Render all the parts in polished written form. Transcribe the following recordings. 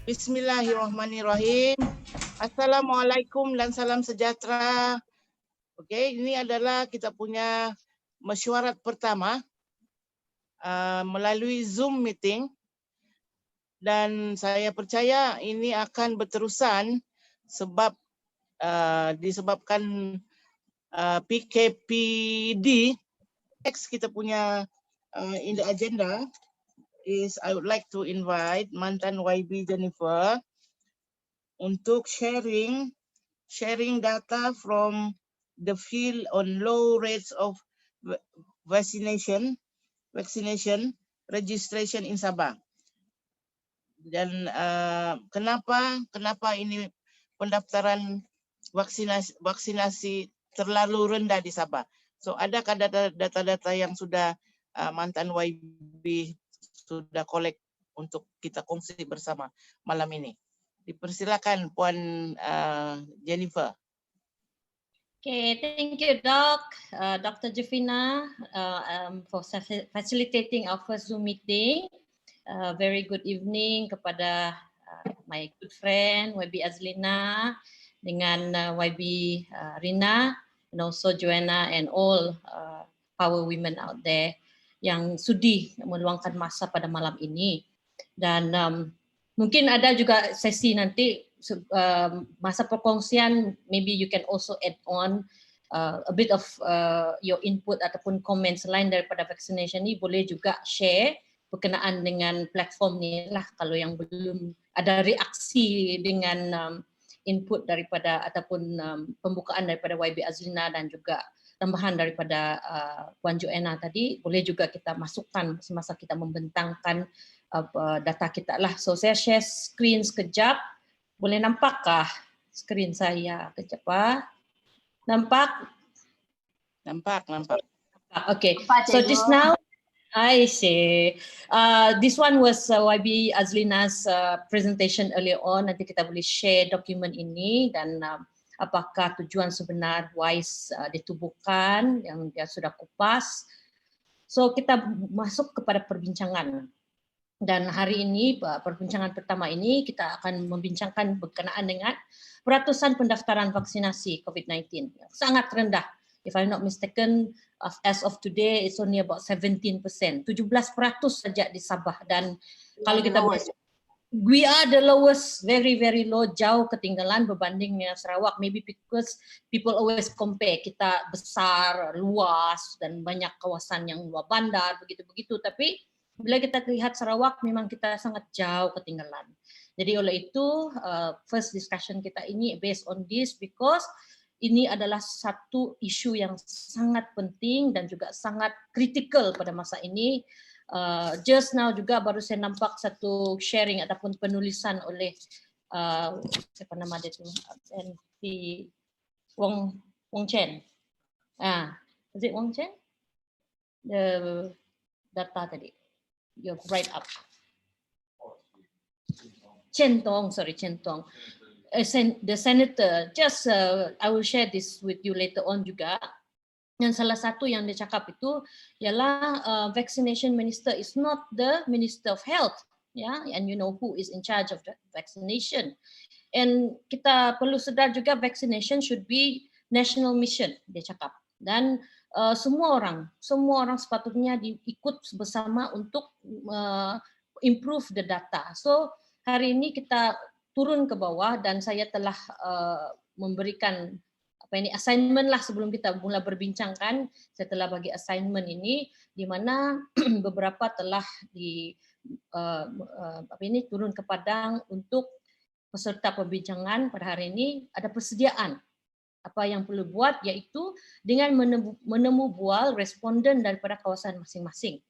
Bismillahirrahmanirrahim. Assalamualaikum dan salam sejahtera. Okey, ini adalah kita punya mesyuarat pertama melalui Zoom meeting dan saya percaya ini akan berterusan sebab disebabkan PKPD. Next kita punya in the agenda is I would like to invite mantan YB Jennifer untuk sharing data from the field on low rates of vaccination registration in Sabah. Dan kenapa ini pendaftaran vaksinasi terlalu rendah di Sabah. So adakah data-data yang sudah mantan YB sudah collect untuk kita kongsi bersama malam ini. Dipersilakan Puan Jennifer. Okay, thank you, Dr. Jafina, for facilitating our first Zoom meeting. Very good evening kepada my good friend YB Azlina dengan YB Rina, and also Joanna and all power women out there yang sudi meluangkan masa pada malam ini. Dan mungkin ada juga sesi nanti masa perkongsian, maybe you can also add on a bit of your input ataupun komen selain daripada vaccination ni, boleh juga share berkenaan dengan platform ni lah kalau yang belum ada reaksi dengan input daripada ataupun pembukaan daripada YB Azlina dan juga tambahan daripada Puan Joanna tadi, boleh juga kita masukkan semasa kita membentangkan data kita lah. So saya share screen sekejap. Boleh nampakkah screen saya? Kejap Nampak? Nampak. Okay. So just now, I see. This one was YB Azlina's presentation earlier on. Nanti kita boleh share dokumen ini dan apakah tujuan sebenar WISE ditubuhkan yang dia sudah kupas. So kita masuk kepada perbincangan. Dan hari ini, perbincangan pertama ini kita akan membincangkan berkenaan dengan peratusan pendaftaran vaksinasi COVID-19 yang sangat rendah. If I'm not mistaken, as of today, it's only about 17%. 17% saja di Sabah. Dan kalau kita we are the lowest, very, very low, jauh ketinggalan berbanding dengan Sarawak. Maybe because people always compare, kita besar, luas, dan banyak kawasan yang luar bandar, begitu-begitu. Tapi bila kita lihat Sarawak, memang kita sangat jauh ketinggalan. Jadi oleh itu, first discussion kita ini based on this because ini adalah satu isu yang sangat penting dan juga sangat kritikal pada masa ini. Just now juga baru saya nampak satu sharing ataupun penulisan oleh siapa nama dia tu, Wong Chen. Is it Wong Chen? The data tadi. You're right up. Chen Tong. The senator, just I will share this with you later on juga. Yang salah satu yang dia cakap itu ialah vaccination minister is not the minister of health, yeah, and you know who is in charge of the vaccination. And kita perlu sedar juga vaccination should be national mission, dia cakap. Dan semua orang sepatutnya ikut bersama untuk improve the data. So hari ini kita turun ke bawah dan saya telah memberikan assignment lah sebelum kita mula berbincangkan. Saya telah bagi assignment ini di mana beberapa telah turun ke padang untuk peserta perbincangan pada hari ini. Ada persediaan. Apa yang perlu buat iaitu dengan menemu bual responden daripada kawasan masing-masing.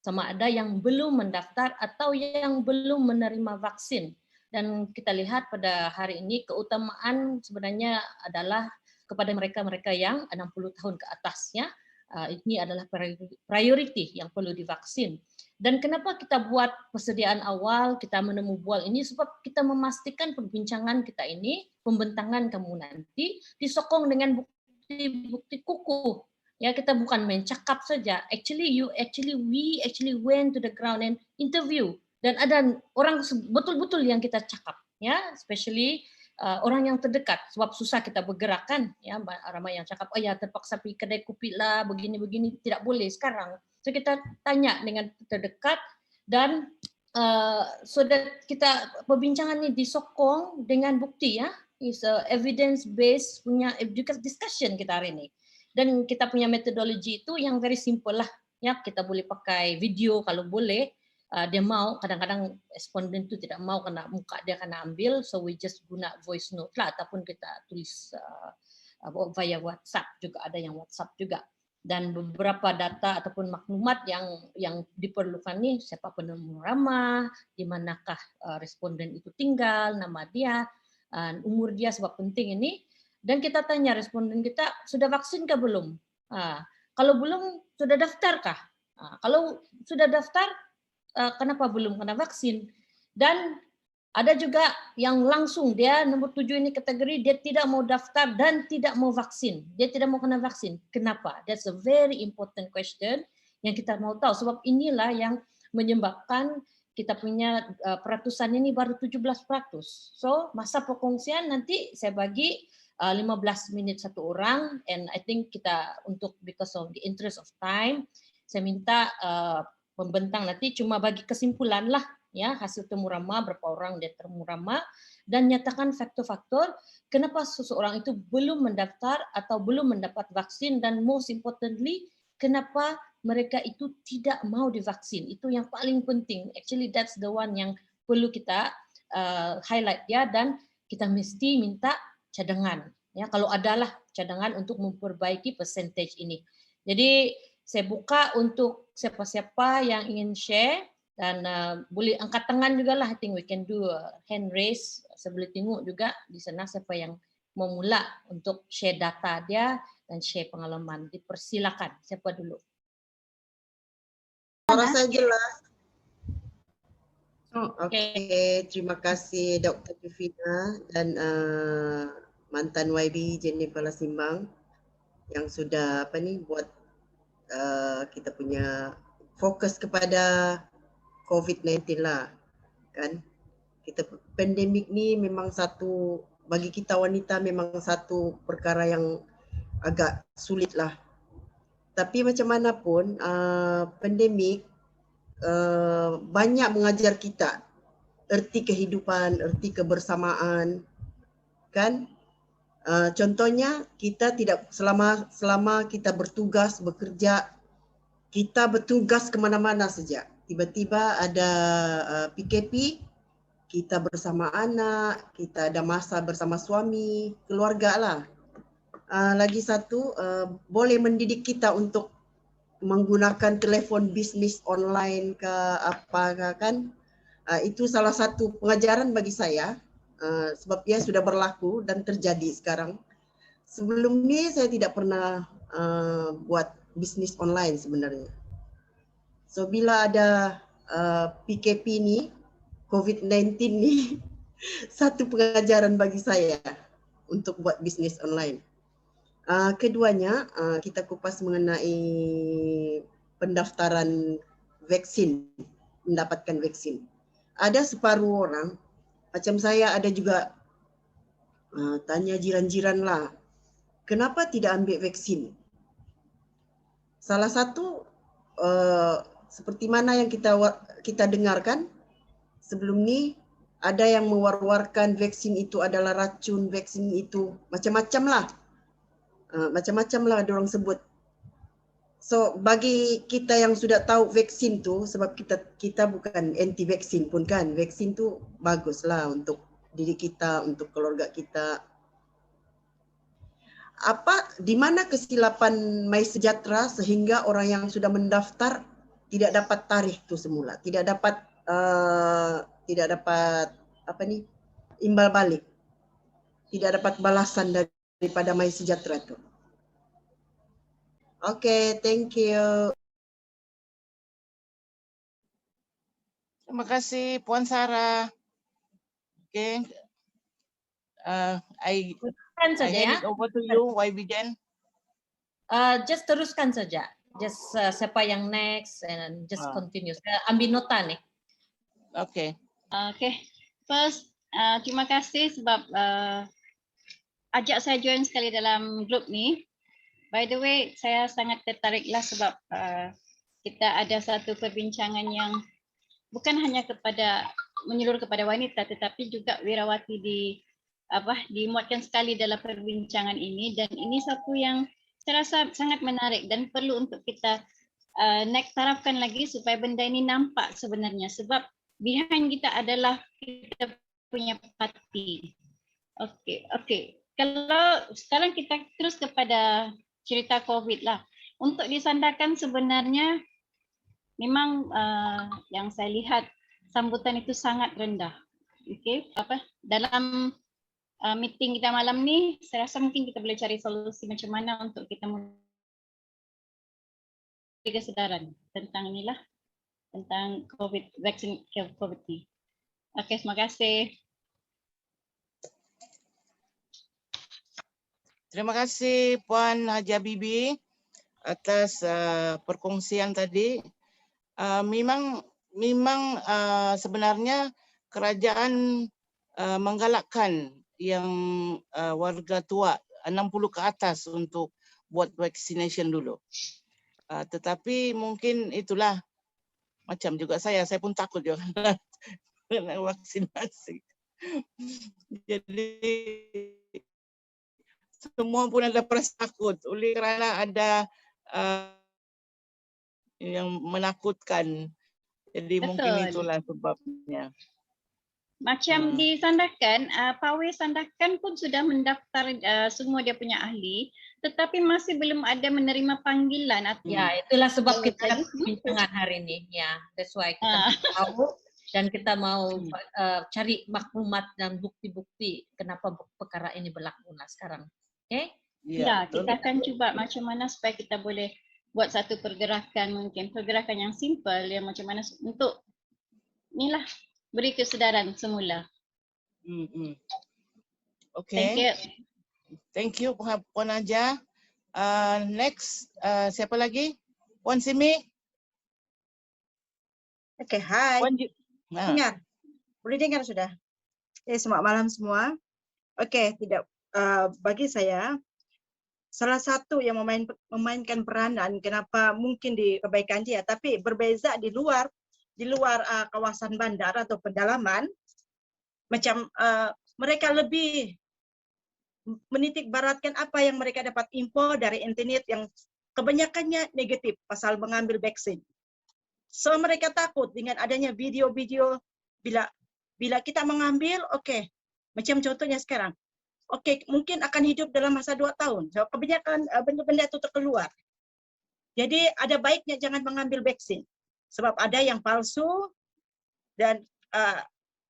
Sama ada yang belum mendaftar atau yang belum menerima vaksin. Dan kita lihat pada hari ini keutamaan sebenarnya adalah kepada mereka-mereka yang 60 tahun ke atasnya. Ini adalah prioriti yang perlu divaksin. Dan kenapa kita buat persediaan awal, kita menemu bual ini, sebab kita memastikan perbincangan kita ini, pembentangan kamu nanti, disokong dengan bukti-bukti kukuh. Ya, kita bukan main cakap saja. We actually went to the ground and interview dan ada orang betul-betul yang kita cakap, ya, especially orang yang terdekat, sebab susah kita bergerak kan, ya, ramai yang cakap, oh ya terpaksa pergi kedai kopi lah, begini-begini, tidak boleh sekarang. So kita tanya dengan terdekat dan so that kita perbincangan ini disokong dengan bukti, ya, is evidence based punya discussion kita hari ini. Dan kita punya metodologi itu yang very simple lah, ya, kita boleh pakai video kalau boleh. Dia mau, kadang-kadang responden itu tidak mau karena muka dia kena ambil, so we just guna voice note lah, ataupun kita tulis via WhatsApp, juga ada yang WhatsApp juga. Dan beberapa data ataupun maklumat yang diperlukan nih, siapa penemu ramah, di manakah responden itu tinggal, nama dia, umur dia, sebab penting ini. Dan kita tanya responden kita, sudah vaksin kah belum? Kalau belum, sudah daftarkah? Kalau sudah daftar, kenapa belum kena vaksin? Dan ada juga yang langsung, dia nomor 7 ini kategori, dia tidak mau daftar dan tidak mau vaksin. Dia tidak mau kena vaksin. Kenapa? That's a very important question yang kita mau tahu. Sebab inilah yang menyebabkan kita punya peratusan ini baru 17%. So masa perkongsian nanti saya bagi 15 menit satu orang, and I think kita untuk because of the interest of time, saya minta pembentang nanti cuma bagi kesimpulan lah, ya, hasil temu ramah, berapa orang dia temu ramah, dan nyatakan faktor-faktor kenapa seseorang itu belum mendaftar atau belum mendapat vaksin, dan most importantly kenapa mereka itu tidak mau divaksin. Itu yang paling penting. Actually that's the one yang perlu kita highlight, ya, dan kita mesti minta cadangan, ya, kalau adalah cadangan untuk memperbaiki percentage ini. Jadi saya buka untuk siapa-siapa yang ingin share, dan boleh angkat tangan juga lah. I think we can do a hand raise. Saya boleh tengok juga di sana siapa yang mau mula untuk share data dia dan share pengalaman. Dipersilakan. Siapa dulu? Suara saya jelas. Oke. Terima kasih Dr. Jufina dan mantan YB Jennifer Lasimbang yang sudah buat kita punya fokus kepada COVID-19 lah, kan. Kita pandemik ni memang satu, bagi kita wanita memang satu perkara yang agak sulit lah. Tapi macam mana pun pandemik banyak mengajar kita erti kehidupan, erti kebersamaan, kan. Contohnya kita tidak selama kita bertugas, bekerja, kita bertugas kemana-mana saja. Tiba-tiba ada PKP, kita bersama anak, kita ada masa bersama suami, keluarga lah. Lagi satu, boleh mendidik kita untuk menggunakan telefon bisnis online ke apa kan. Itu salah satu pengajaran bagi saya, sebab dia sudah berlaku dan terjadi sekarang. Sebelum ni saya tidak pernah buat bisnis online sebenarnya. So bila ada PKP ni, COVID-19 ni, satu pengajaran bagi saya untuk buat bisnis online. Keduanya, kita kupas mengenai pendaftaran vaksin, mendapatkan vaksin. Ada separuh orang, macam saya ada juga tanya jiran-jiran lah, kenapa tidak ambil vaksin? Salah satu seperti mana yang kita dengarkan sebelum ni, ada yang mewar-warkan vaksin itu adalah racun, vaksin itu macam-macam lah. Macam-macam lah ada orang sebut. So bagi kita yang sudah tahu vaksin tu, sebab kita bukan anti vaksin pun kan, vaksin tu bagus lah untuk diri kita, untuk keluarga kita. Di mana kesilapan MySejahtera sehingga orang yang sudah mendaftar tidak dapat tarikh tu semula, tidak dapat imbal balik, tidak dapat balasan daripada MySejahtera tu. Okay, thank you. Terima kasih Puan Sarah. Okay. I Teruskan saja, hand ya. it over to you, YB Jen. Just teruskan saja. Just siapa yang next and just continue. Saya ambil nota nih. Okay. Okay. First, terima kasih sebab ajak saya join sekali dalam grup ni. By the way, saya sangat tertariklah sebab kita ada satu perbincangan yang bukan hanya menyeluruh kepada wanita, tetapi juga wirawati dimuatkan sekali dalam perbincangan ini, dan ini satu yang saya rasa sangat menarik dan perlu untuk kita naik tarafkan lagi supaya benda ini nampak sebenarnya, sebab behind kita adalah kita punya parti. Okey. Kalau sekarang kita terus kepada cerita COVID lah. Untuk disandarkan sebenarnya memang yang saya lihat sambutan itu sangat rendah. Okey, dalam meeting kita malam ni, saya rasa mungkin kita boleh cari solusi macam mana untuk kita memberi kesedaran tentang inilah, tentang COVID, vaksin COVID ni. Okey, terima kasih. Terima kasih Puan Haji Habibie atas perkongsian tadi. Memang sebenarnya kerajaan menggalakkan yang warga tua 60 ke atas untuk buat vaccination dulu. Tetapi mungkin itulah macam juga saya pun takut juga kena vaksinasi. Jadi semua pun ada perasaan takut oleh kerana ada yang menakutkan. Jadi mungkin Betul. itulah sebabnya. Macam disandarkan, Pawai Sandakan pun sudah mendaftar semua dia punya ahli, tetapi masih belum ada menerima panggilan. Ya, itulah sebab kita jadi, perbincangan hari ini. Ya, that's why kita tahu dan kita mau cari maklumat dan bukti-bukti kenapa perkara ini berlaku sekarang. Oke? Ya, kita akan cuba macam mana supaya kita boleh buat satu pergerakan, mungkin pergerakan yang simple, yang macam mana untuk inilah beri kesedaran semula. Okay. Thank you Puan Haja. Next, siapa lagi? Puan Simi. Okay, hai. Dengar? Boleh dengar sudah? Selamat malam semua. Okay, bagi saya, salah satu yang memainkan peranan kenapa mungkin di perbaikan dia, tapi berbeza di luar kawasan bandar atau pedalaman, macam mereka lebih menitik baratkan apa yang mereka dapat info dari internet yang kebanyakannya negatif pasal mengambil vaksin. So mereka takut dengan adanya video-video bila kita mengambil, okay, macam contohnya sekarang, okay, mungkin akan hidup dalam masa 2 tahun. So kebanyakan benda-benda itu terkeluar. Jadi ada baiknya jangan mengambil vaksin. Sebab ada yang palsu dan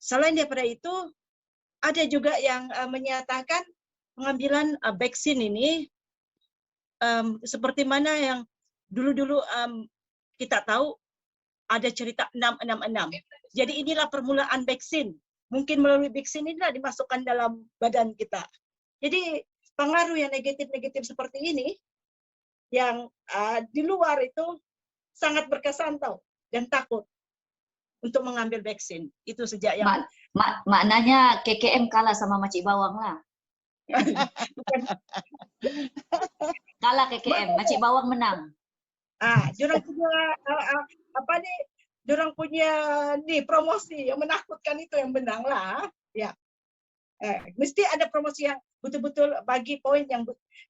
selain daripada itu ada juga yang menyatakan pengambilan vaksin ini seperti mana yang dulu-dulu kita tahu ada cerita 666. Jadi inilah permulaan vaksin. Mungkin melalui vaksin inilah dimasukkan dalam badan kita. Jadi pengaruh yang negatif-negatif seperti ini yang di luar itu sangat berkesan tahu dan takut untuk mengambil vaksin. Itu sejak yang maknanya KKM kalah sama Makcik Bawang lah. Kalah KKM, Makcik Bawang menang. Diorang punya diorang punya promosi yang menakutkan itu yang menang lah. Ya. Mesti ada promosi yang betul-betul bagi poin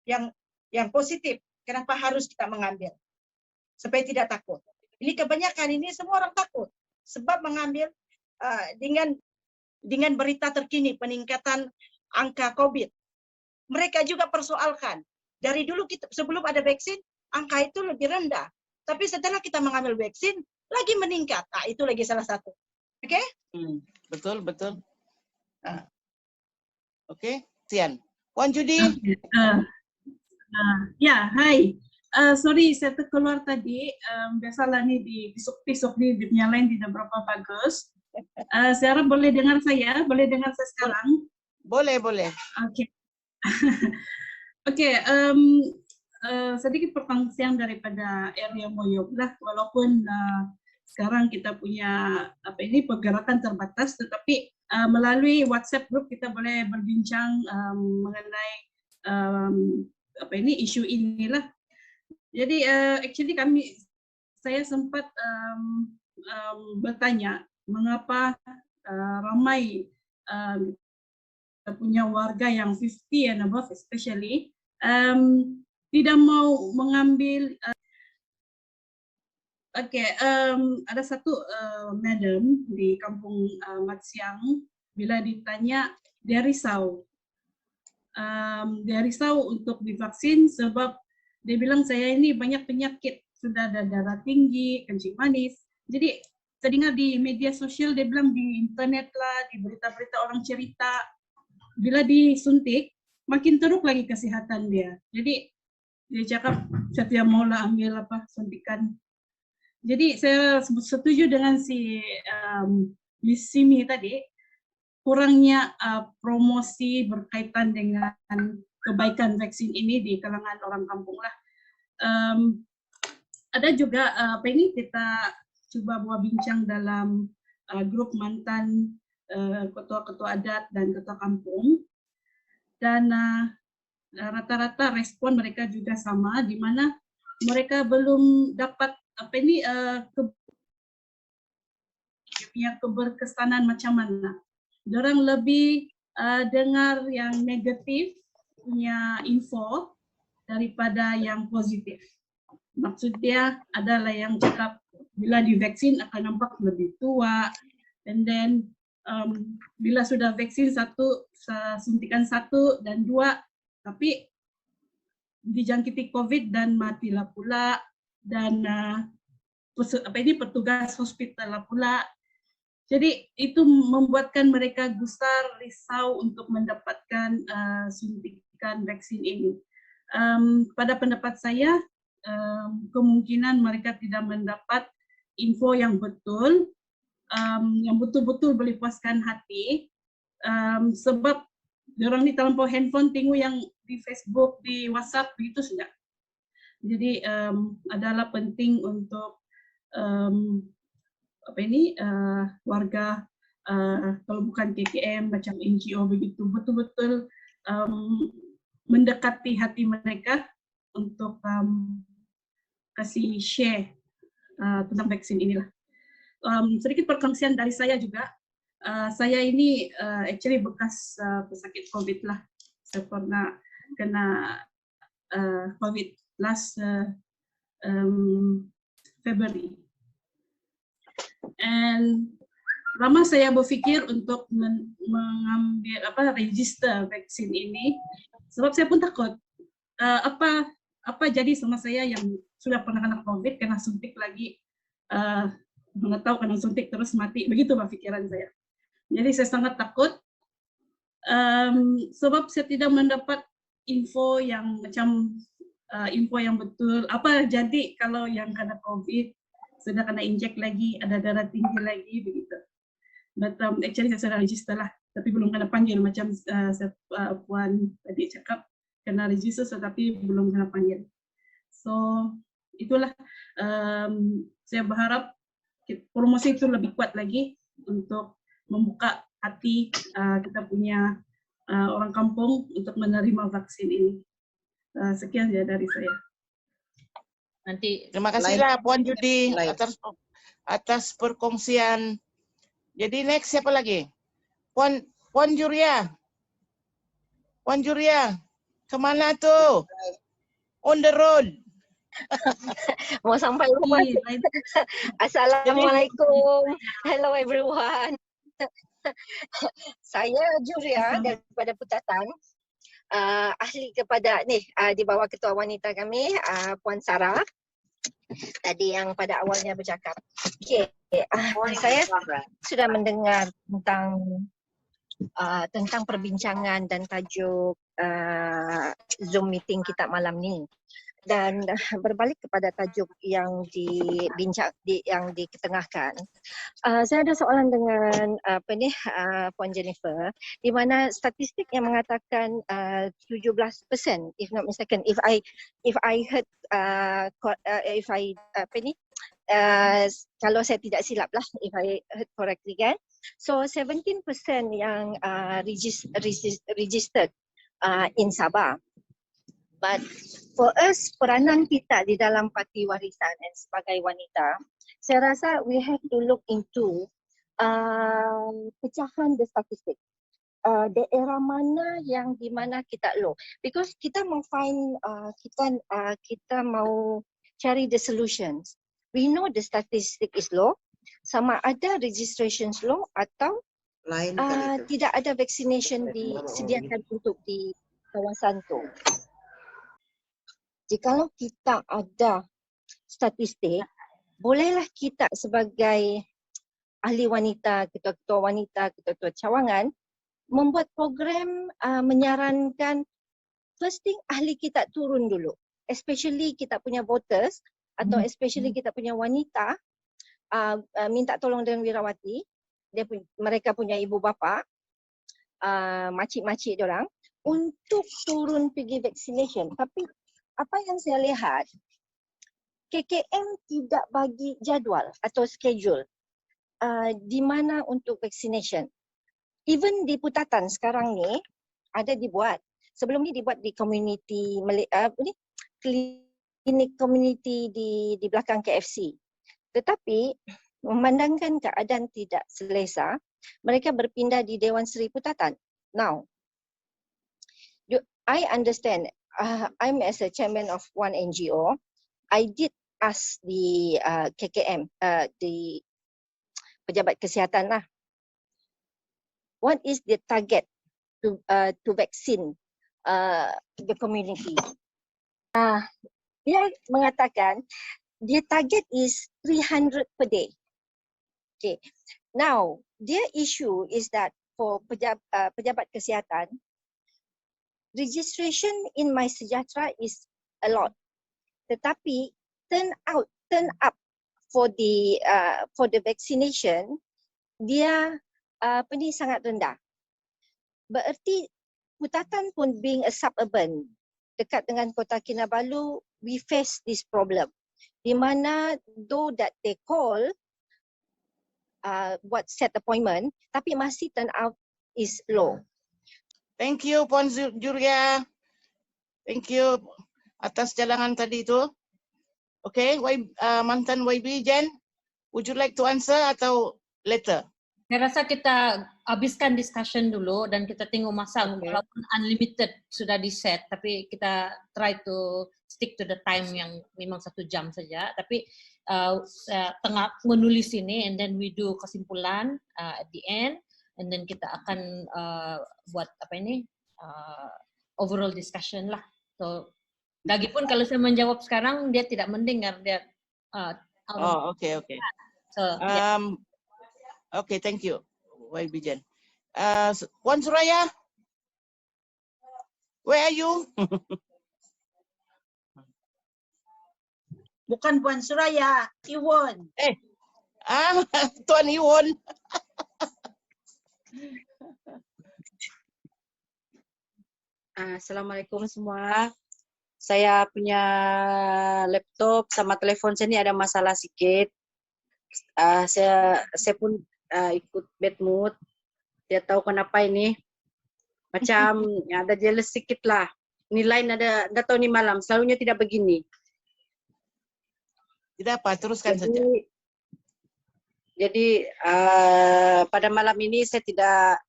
yang positif. Kenapa harus kita mengambil? Supaya tidak takut. Ini kebanyakan ini semua orang takut sebab mengambil dengan berita terkini peningkatan angka COVID. Mereka juga persoalkan. Dari dulu sebelum ada vaksin, angka itu lebih rendah. Tapi setelah kita mengambil vaksin, lagi meningkat. Itu lagi salah satu. Oke? Betul. Oke, Tian. Puan Judi. Ya, hai. Sorry, saya terkeluar tadi. Biasalah nih di pisuk-pisuk nih, di punya line tidak berapa bagus. Sekarang boleh dengar saya? Boleh dengar saya sekarang? Boleh. Oke. Oke, sedikit pertanyaan daripada area Moyog lah, walaupun sekarang kita punya pergerakan terbatas, tetapi melalui WhatsApp group kita boleh berbincang mengenai isu inilah. Jadi actually saya sempat bertanya mengapa ramai kita punya warga yang 50 and above especially tidak mau mengambil. Ada satu madam di kampung Mat Siang, bila ditanya dia risau. Dia risau untuk divaksin sebab dia bilang saya ini banyak penyakit, sudah ada darah tinggi, kencing manis. Jadi saya dengar di media sosial dia bilang di internet lah, di berita-berita orang cerita, bila disuntik makin teruk lagi kesehatan dia. Jadi dia cakap saya tidak mau lah ambil suntikan. Jadi saya setuju dengan si Miss Simi tadi, kurangnya promosi berkaitan dengan kebaikan vaksin ini di kalangan orang kampung lah. Ada juga kita coba buat bincang dalam grup mantan ketua-ketua adat dan ketua kampung, dan rata-rata respon mereka juga sama, di mana mereka belum dapat keberkesanan macam mana. Diorang lebih dengar yang negatif punya info daripada yang positif. Maksudnya adalah yang cakap bila divaksin akan nampak lebih tua, and then bila sudah vaksin suntikan 1 dan 2, tapi dijangkiti COVID dan matilah pula, dan petugas hospital lah pula. Jadi itu membuatkan mereka gusar, risau untuk mendapatkan suntikan vaksin ini. Pada pendapat saya, kemungkinan mereka tidak mendapat info yang betul, yang betul-betul boleh puaskan hati, sebab orang ni terlampau handphone tengok yang di Facebook, di WhatsApp begitu sudah. Jadi adalah penting untuk warga kalau bukan KKM macam NGO begitu betul-betul mendekati hati mereka untuk kasih share tentang vaksin inilah. Sedikit perkongsian dari saya juga. Saya ini actually bekas pesakit COVID lah. Saya pernah kena COVID last February. And lama saya berfikir untuk mengambil register vaksin ini, sebab saya pun takut apa jadi sama saya yang sudah pernah kena COVID, kena suntik lagi, mana tahu kena suntik terus mati, begitu pikiran saya. Jadi saya sangat takut sebab saya tidak mendapat info yang info yang betul. Apa jadi kalau yang kena COVID sudah kena injek lagi, ada darah tinggi lagi begitu. But actually saya sudah register lah, tapi belum kena panggil macam Puan tadi cakap kena register tetapi belum kena panggil. So itulah saya berharap promosi itu lebih kuat lagi untuk membuka hati kita punya orang kampung untuk menerima vaksin ini. Sekian ya dari saya. Nanti terima kasihlah Puan Judy atas perkongsian. Jadi next siapa lagi? Puan Juria. Puan Juria, kemana tuh? On the road. Mau sampai rumah. Assalamualaikum. Hello everyone. Saya Juria daripada Putatan. Ahli kepada di bawah ketua wanita kami Puan Sarah tadi yang pada awalnya bercakap. Saya sudah mendengar tentang perbincangan dan tajuk Zoom meeting kita malam ni. Dan berbalik kepada tajuk yang yang diketengahkan, saya ada soalan dengan Puan Jennifer, di mana statistik yang mengatakan 17%, if not mistaken, if I heard kalau saya tidak silap lah, if I heard correctly kan. So 17% yang registered in Sabah. But for us, peranan kita di dalam parti warisan dan sebagai wanita, saya rasa we have to look into pecahan the statistik. Daerah mana yang di mana kita low, because kita mau find kita mau cari the solutions. We know the statistic is low, sama ada registrations low atau Lain kali itu. tidak ada vaccination disediakan untuk di kawasan tu. Jikalau kita ada statistik, bolehlah kita sebagai ahli wanita, ketua-ketua wanita, ketua-ketua cawangan membuat program menyarankan first thing ahli kita turun dulu, especially kita punya voters atau especially kita punya wanita, minta tolong dengan Wirawati, mereka punya ibu bapa, makcik-makcik diorang untuk turun pergi vaccination. Tapi apa yang saya lihat, KKM tidak bagi jadual atau schedule di mana untuk vaccination. Even di Putatan sekarang ni ada dibuat. Sebelum ni dibuat di community klinik community di belakang KFC. Tetapi memandangkan keadaan tidak selesa, mereka berpindah di Dewan Seri Putatan. Now, I understand. I'm as a chairman of one NGO. I did ask the KKM, the pejabat kesihatan lah. What is the target to vaccine the community? Dia mengatakan dia target is 300 per day. Okay. Now, their issue is that for pejabat kesihatan, registration in MySejahtera is a lot. Tetapi turn up for the vaccination, dia sangat rendah. Berarti Putatan pun being a suburban dekat dengan Kota Kinabalu, we face this problem. Di mana though that they call buat set appointment, tapi masih turn out is low. Thank you, Puan Juria. Thank you atas jalangan tadi itu. Okay, mantan YB Jen, would you like to answer atau later? Saya rasa kita habiskan discussion dulu dan kita tengok masa, walaupun unlimited sudah di set, tapi kita try to stick to the time yang memang 1 jam saja. Tapi tengah menulis ini, and then we do kesimpulan at the end, and then kita akan buat overall discussion lah. So lagipun kalau saya menjawab sekarang dia tidak mendengar dia. Okay. So Okay, thank you, YB Jen. Puan Suraya, where are you? Bukan Puan Suraya, Iwon. Tuan Iwon. Assalamualaikum semua. Saya punya laptop sama telepon saya ni ada masalah sikit. Saya pun ikut bad mood. Dia tahu kenapa ini. Macam ada jealous sikit lah. Ini lain ada, enggak tahu ni malam. Selalunya tidak begini. Tidak apa, teruskan saja. Jadi pada malam ini saya tidak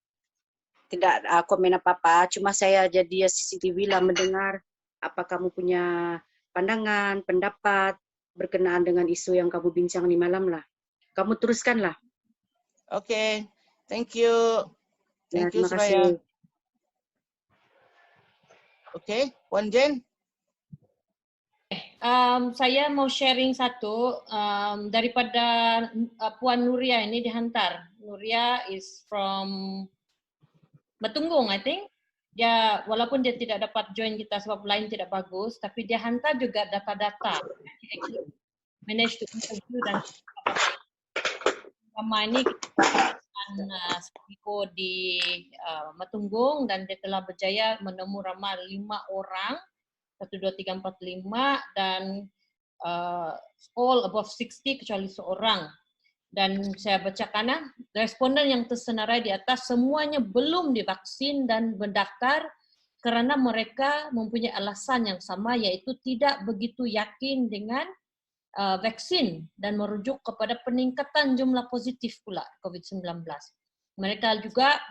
komen apa-apa. Cuma saya jadi CCTV lah mendengar apa kamu punya pandangan, pendapat berkenaan dengan isu yang kamu bincang di malam lah. Kamu teruskanlah. Okay, thank you. Thank you, Terima Suraya. kasih. Okay, Puan Jen. Saya mau sharing satu daripada Puan Nuria ini dihantar. Nuria is from Batunggung, I think. Dia walaupun dia tidak dapat join kita sebab lain tidak bagus, tapi dia hantar juga data-data. Manage to interview dan selama ini kita dengan Spiko di Matunggung dan dia telah berjaya menemu ramal 5 orang, 1, 2, 3, 4, 5 dan all above 60 kecuali seorang. Dan saya bacakan responden yang tersenarai di atas semuanya belum divaksin dan mendaftar karena mereka mempunyai alasan yang sama, yaitu tidak begitu yakin dengan vaksin dan merujuk kepada peningkatan jumlah positif pula COVID-19. Mereka juga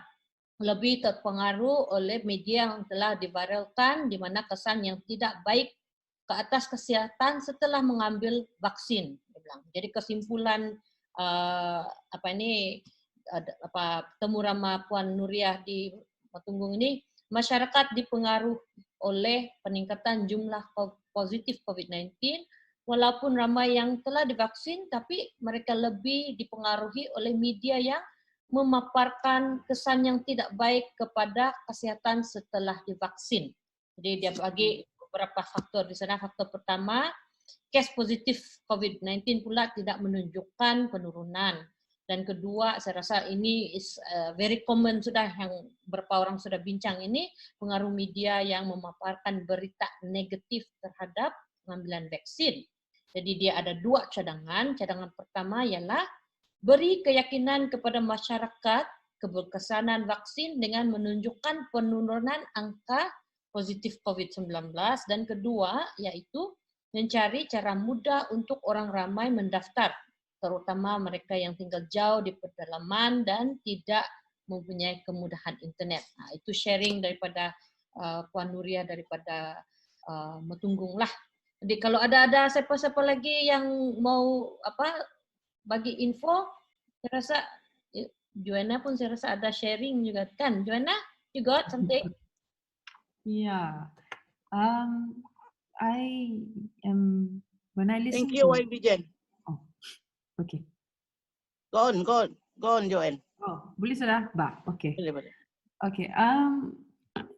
lebih terpengaruh oleh media yang telah diviralkan di mana kesan yang tidak baik ke atas kesehatan setelah mengambil vaksin. Jadi kesimpulan temu ramah Puan Nuriah di Matunggung ini, masyarakat dipengaruhi oleh peningkatan jumlah positif COVID-19, walaupun ramai yang telah divaksin, tapi mereka lebih dipengaruhi oleh media yang memaparkan kesan yang tidak baik kepada kesehatan setelah divaksin. Jadi dia bagi beberapa faktor di sana. Faktor pertama, case positif COVID-19 pula tidak menunjukkan penurunan. Dan kedua, saya rasa ini is very common sudah, yang beberapa orang sudah bincang ini, pengaruh media yang memaparkan berita negatif terhadap pengambilan vaksin. Jadi dia ada dua cadangan. Cadangan pertama ialah beri keyakinan kepada masyarakat keberkesanan vaksin dengan menunjukkan penurunan angka positif COVID-19. Dan kedua, yaitu mencari cara mudah untuk orang ramai mendaftar, terutama mereka yang tinggal jauh di pedalaman dan tidak mempunyai kemudahan internet. Nah, itu sharing daripada Puan Nuriah daripada Matunggung lah. Jadi kalau ada siapa-siapa lagi yang mau bagi info, saya rasa Joanna pun saya rasa ada sharing juga kan. Joanna, you got something? Yeah. I am, when I listen Thank you, to... YB Jen. Oh, okay. Go on, Joanne. Oh, boleh sudah? Okay. Boleh. Okay.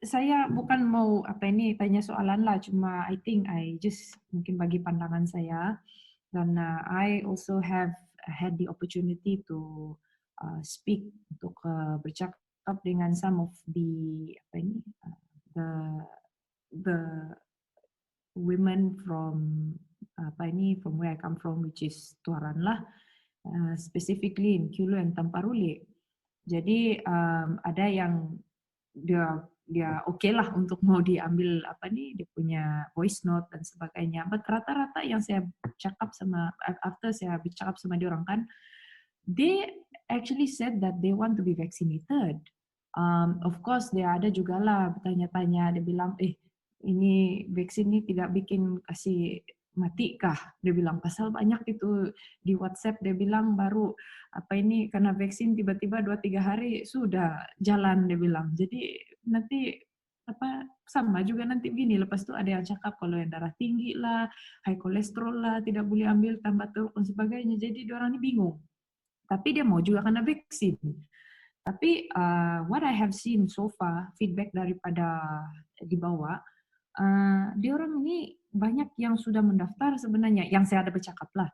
Saya bukan mau tanya soalan lah, cuma I think I just mungkin bagi pandangan saya, dan I also have had the opportunity to speak untuk bercakap dengan some of the the women from from where I come from, which is Tuaran lah, specifically in Kulu and Tamparuli. Jadi ada yang dia oke lah untuk mau diambil dia punya voice note dan sebagainya. But rata-rata yang saya cakap sama, after saya bercakap sama dia orang kan, they actually said that they want to be vaccinated. Of course dia ada juga lah bertanya-tanya, dia bilang ini vaksin ini tidak bikin kasih mati kah? Dia bilang pasal banyak itu di WhatsApp, dia bilang baru karena vaksin tiba-tiba 2-3 hari sudah jalan, dia bilang. Jadi nanti sama juga nanti gini, lepas itu ada yang cakap kalau yang darah tinggi lah, high kolesterol lah, tidak boleh ambil, tambah teruk dan sebagainya. Jadi orang ini bingung. Tapi dia mau juga kena vaksin. Tapi what I have seen so far, feedback daripada di bawah, dia orang ini banyak yang sudah mendaftar sebenarnya, yang saya ada bercakap lah.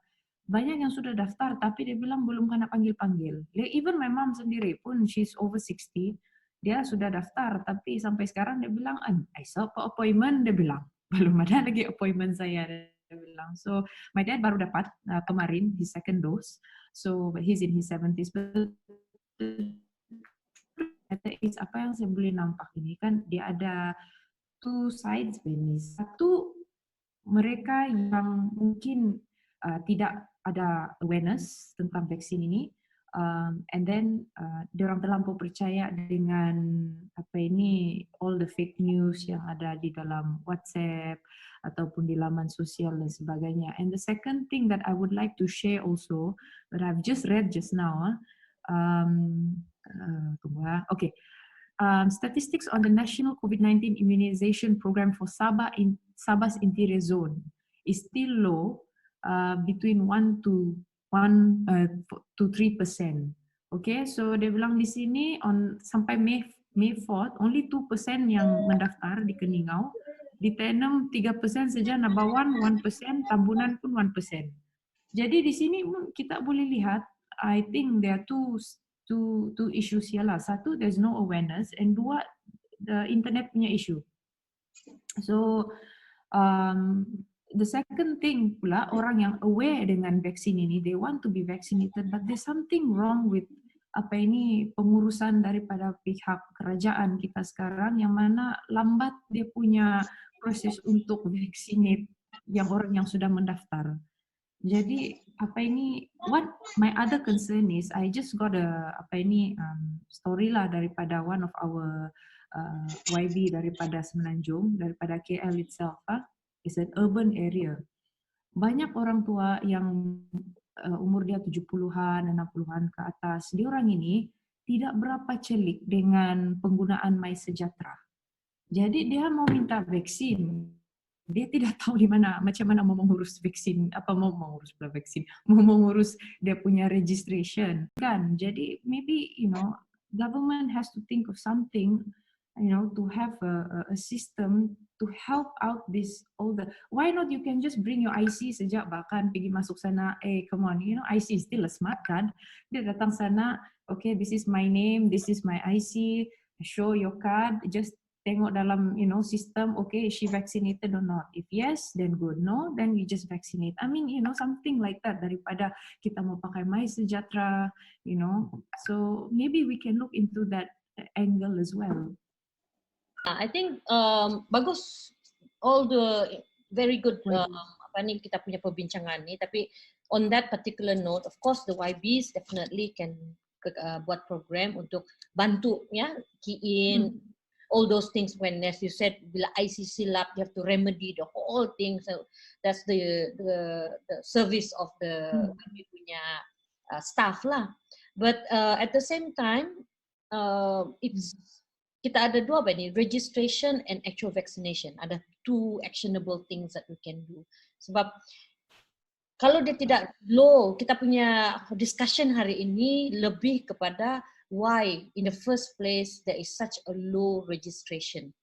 Banyak yang sudah daftar, tapi dia bilang belum kena panggil-panggil. Even my mom sendiri pun, she's over 60, dia sudah daftar, tapi sampai sekarang dia bilang, I saw appointment, dia bilang. Belum ada lagi appointment saya, dia bilang. So, my dad baru dapat kemarin, his second dose. So, he's in his 70s. Apa yang saya boleh nampak ini kan, dia ada two sides ini. Satu, mereka yang mungkin tidak ada awareness tentang vaksin ini, and then dia orang terlampau percaya dengan all the fake news yang ada di dalam WhatsApp ataupun di laman sosial dan sebagainya. And the second thing that I would like to share also, that I've just read just now, statistics on the National COVID-19 Immunization Program for Sabah's Interior Zone is still low, between 1 to 3%. Okay, so dia bilang di sini sampai May 4th, only 2% yang mendaftar di Keningau. Di Tenem 3% saja, Nabawan 1%, Tambunan pun 1%. Jadi di sini kita boleh lihat, I think there are two issues here lah. Satu, there's no awareness, and dua, the internet punya issue. So the second thing pula, orang yang aware dengan vaksin ini, they want to be vaccinated, but there's something wrong with pengurusan daripada pihak kerajaan kita sekarang, yang mana lambat dia punya proses untuk vaccinate yang orang yang sudah mendaftar. Jadi what my other concern is, I just got a story lah daripada one of our YB daripada Semenanjung, daripada KL itself. It's an urban area. Banyak orang tua yang umur dia 70-an, 60-an ke atas, dia orang ini tidak berapa celik dengan penggunaan MySejahtera. Jadi dia mau minta vaksin, dia tidak tahu macam mana mau mengurus vaksin, mau mengurus dia punya registration kan. Jadi maybe government has to think of something, to have a system to help out this why not you can just bring your IC sejak bahkan pergi masuk sana, come on, IC is still a smart card. Dia datang sana, okay, this is my name, this is my IC, show your card, just tengok dalam system, okay, is she vaccinated or not? If yes, then good. No, then we just vaccinate. I mean, something like that, daripada kita mau pakai MySejahtera, so maybe we can look into that angle as well. I think bagus, all the very good kita punya perbincangan ni. Tapi on that particular note, of course the YBs definitely can buat program untuk bantu key in all those things when, as you said, bila IC silap, you have to remedy the whole thing. So that's the service of the YB punya staff lah. But at the same time, it's kita ada dua registration and actual vaccination. Ada two actionable things that we can do. Sebab kalau dia tidak low, kita punya discussion hari ini lebih kepada why in the first place there is such a low registration.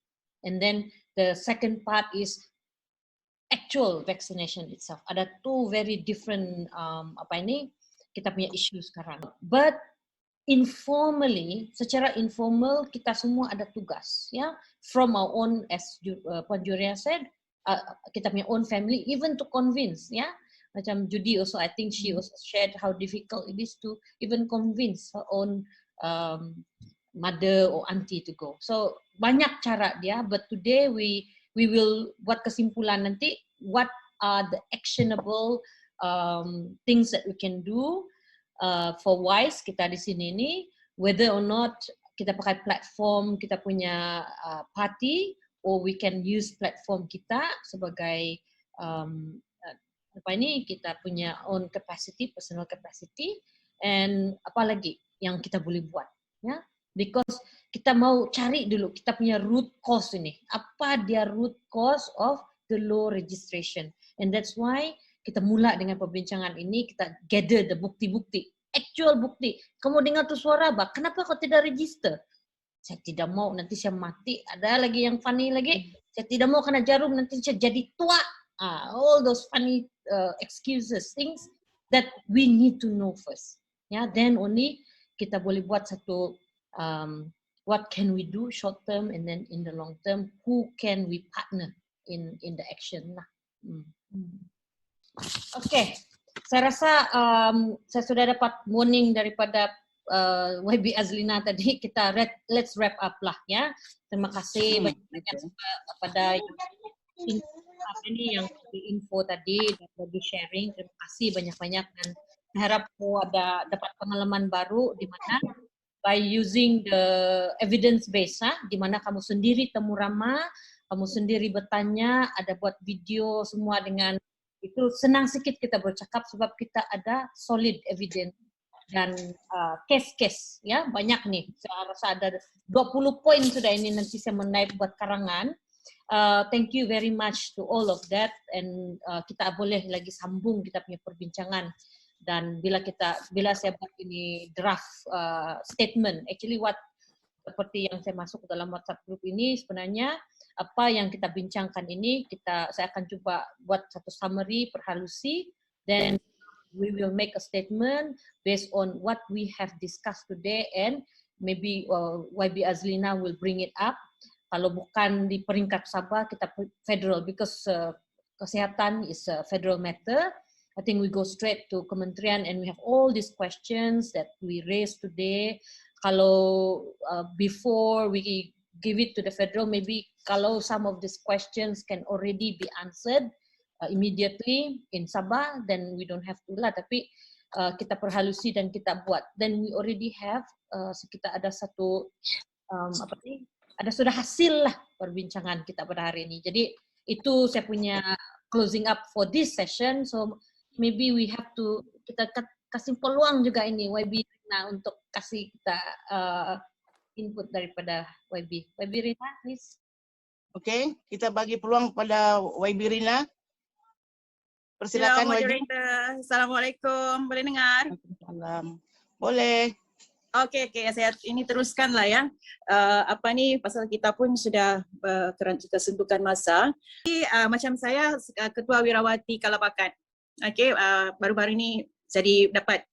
And then the second part is actual vaccination itself. Ada two very different kita punya issue sekarang. But informally, secara informal kita semua ada tugas, from our own, as Puan Juria said, kita punya own family, even to convince, macam Judy also, I think she also shared how difficult it is to even convince her own mother or auntie to go. So banyak cara dia, but today we will buat kesimpulan nanti what are the actionable things that we can do for WISE kita di sini ni, whether or not kita pakai platform kita punya party, or we can use platform kita sebagai kita punya own capacity, personal capacity, and apa lagi yang kita boleh buat, because kita mau cari dulu kita punya root cause ini, apa dia root cause of the low registration, and that's why kita mula dengan perbincangan ini, kita gather the bukti-bukti, actual bukti. Kamu dengar tu suara, kenapa kau tidak register? Saya tidak mau nanti saya mati. Ada lagi yang funny lagi, saya tidak mau kena jarum nanti saya jadi tua. All those funny excuses, things that we need to know first. Then only kita boleh buat satu what can we do short term, and then in the long term, who can we partner in the action lah. Okay, saya rasa saya sudah dapat warning daripada YB Azlina tadi. Kita let's wrap up lah Terima kasih banyak-banyak kepada ini yang info tadi dan bagi sharing. Terima kasih banyak-banyak, dan saya harap ada dapat pengalaman baru di mana by using the evidence base, di mana kamu sendiri temu ramah, kamu sendiri bertanya, ada buat video semua dengan itu, senang sikit kita bercakap sebab kita ada solid evidence dan case-case banyak nih. Saya rasa ada 20 poin sudah ini, nanti saya menaik buat karangan. Thank you very much to all of that, and kita boleh lagi sambung kita punya perbincangan, dan bila saya buat ini draft statement, actually seperti yang saya masuk dalam WhatsApp group ini, sebenarnya apa yang kita bincangkan ini, saya akan coba buat satu summary, perhalusi, then we will make a statement based on what we have discussed today, and maybe YB Azlina will bring it up. Kalau bukan di peringkat Sabah, kita federal, because kesehatan is a federal matter. I think we go straight to Kementerian and we have all these questions that we raised today. Kalau before we give it to the federal, maybe kalau some of these questions can already be answered immediately in Sabah, then we don't have to lah. Tapi kita perhalusi dan kita buat. Then we already have kita ada satu ada sudah hasil lah perbincangan kita pada hari ini. Jadi itu saya punya closing up for this session. So maybe we have to kita kasih peluang juga ini YB Rina untuk kasih kita input daripada YB. YB Rina, please. Oke, kita bagi peluang pada YB Rina. Persilakan YB. Assalamualaikum, boleh dengar? Salam. Boleh. Okey, saya ini teruskan lah ya. Apa ni, pasal kita pun sudah kesentukan masa. Macam saya Ketua Wirawati Kalapakan. Okey, baru-baru ini jadi dapat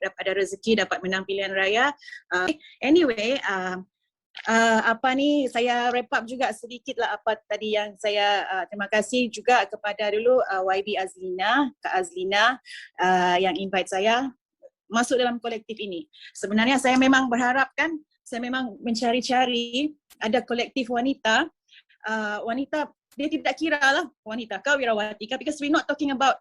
ada rezeki dapat menang pilihan raya. Anyway, apa ni, saya wrap up juga sedikit lah apa tadi yang saya terima kasih juga kepada dulu YB Azlina, Kak Azlina yang invite saya masuk dalam kolektif ini. Sebenarnya saya memang berharapkan, saya memang mencari-cari ada kolektif wanita, wanita dia tidak kira lah wanita kah, wirawati kah, because we're not talking about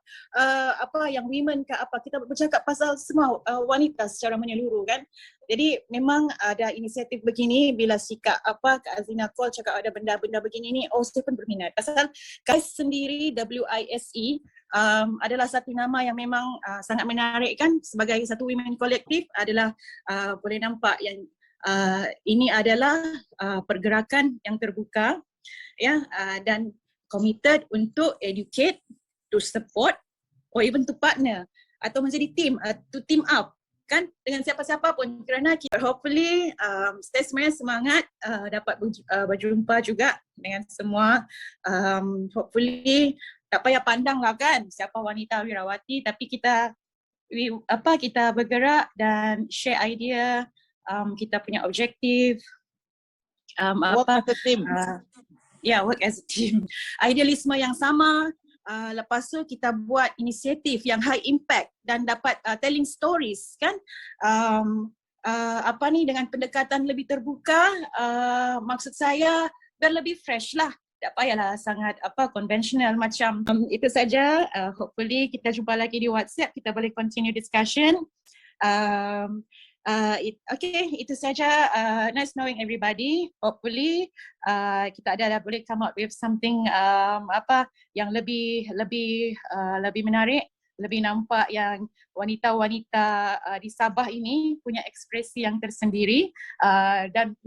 apa yang women kah apa, kita bercakap pasal semua wanita secara menyeluruh kan. Jadi memang ada inisiatif begini, bila sikap apa Kak Azlina call cakap ada benda-benda begini ni, saya pun berminat. Pasal KAIS sendiri, WISE adalah satu nama yang memang sangat menarik kan, sebagai satu women kolektif adalah boleh nampak yang ini adalah pergerakan yang terbuka ya, dan committed untuk educate, to support, or even to partner atau menjadi team, to team up kan dengan siapa-siapa pun, kerana kita hopefully stay semangat dapat berjumpa juga dengan semua, hopefully tak payah pandang lah kan siapa wanita wirawati, tapi kita bergerak dan share idea, kita punya objektif, work as a team. Work as a team. Idealisme yang sama, lepas tu kita buat inisiatif yang high impact dan dapat telling stories kan, apa ni, dengan pendekatan lebih terbuka, maksud saya dan lebih fresh lah, tak payahlah sangat konvensional macam itu saja. Hopefully kita jumpa lagi di WhatsApp, kita boleh continue discussion. Okay, itu saja. Nice knowing everybody. Hopefully kita ada boleh come up with something yang lebih menarik, lebih nampak yang wanita-wanita di Sabah ini punya ekspresi yang tersendiri, dan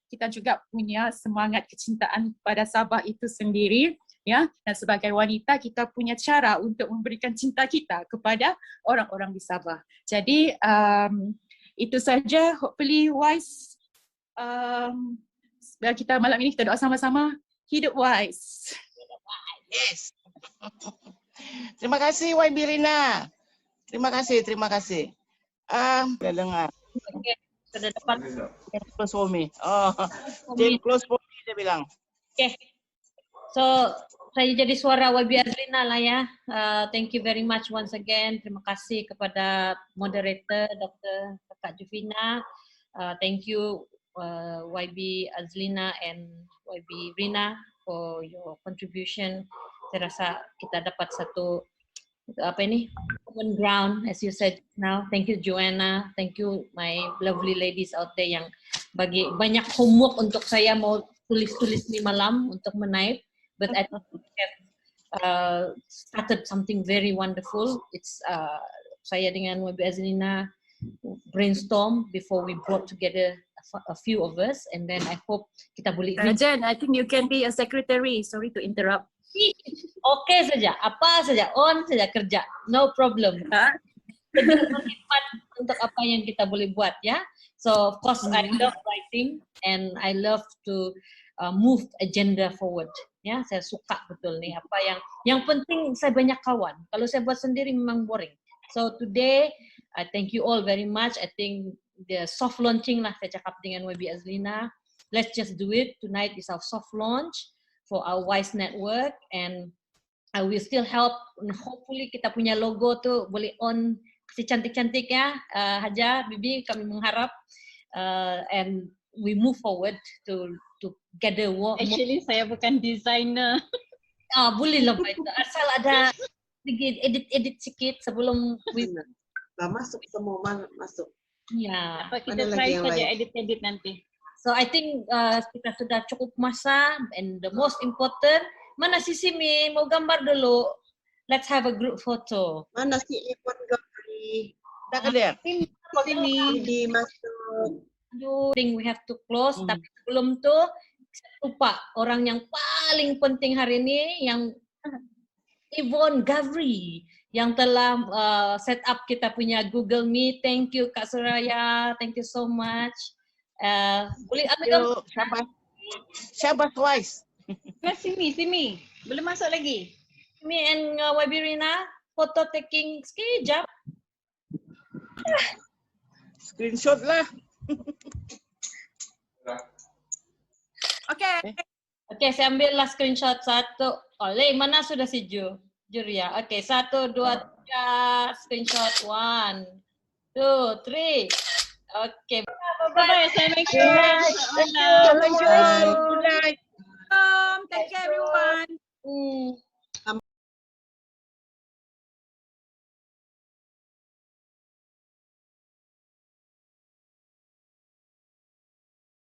kita juga punya semangat kecintaan pada Sabah itu sendiri. Ya, dan sebagai wanita kita punya cara untuk memberikan cinta kita kepada orang-orang di Sabah. Jadi itu saja. Hopefully wise. Kita malam ini kita doa sama-sama. Hidup wise. Yes. Terima kasih YB Rina. Terima kasih. Sudah dengar. Sudah dapat close for me. Jane close for me dia bilang. Okay. So saya jadi suara YB Azlina lah ya. Thank you very much once again. Terima kasih kepada moderator Dr. Kak Jovina. Thank you YB Azlina and YB Rina for your contribution. Saya rasa kita dapat satu common ground as you said now. Thank you Joanna. Thank you my lovely ladies out there yang bagi banyak homework untuk saya mau tulis-tulis ni malam untuk menaip. But I think we have started something very wonderful. It's saya dengan YB Azlina brainstorm before we brought together a few of us, and then I hope kita boleh. Jen, I think you can be a secretary. Sorry to interrupt. Okay saja, apa saja, on saja kerja, no problem. Untuk apa yang kita boleh buat ya. So of course I love writing and I love to move agenda forward. Ya, saya suka betul nih apa yang penting saya banyak kawan. Kalau saya buat sendiri memang boring. So today I thank you all very much. I think the soft launching lah saya cakap dengan YB Azlina. Let's just do it. Tonight is our soft launch for our WISE network, and I will still help. Hopefully kita punya logo tuh boleh on si cantik-cantik ya, Haja, Bibi, kami mengharap and we move forward to gather more. Actually saya bukan designer. Boleh lah Pak, asal ada sedikit edit sikit sebelum we masuk semua masuk. ya. Apa kita try saja edit nanti. So I think kita sudah cukup masa, and the most important, mana si Simi mau gambar dulu. Let's have a group photo. Mana si Ipon Gapri? Tak ada. Sini dimasuk. I think we have to close, tapi sebelum tu saya lupa orang yang paling penting hari ini, yang Yvonne Gavri yang telah set up kita punya Google Meet. Thank you Kak Suraya, thank you so much. Boleh ambil Syabas Wise. Simi, belum masuk lagi. Simi and YB Rina, photo taking sekejap. Screenshot lah. Okay, saya ambil lah screenshot satu. Mana sudah si Juria? Okay, 1, 2, 3, screenshot 1, 2, 3. Okay, bye-bye. Assalamualaikum. Thank you. Take care everyone.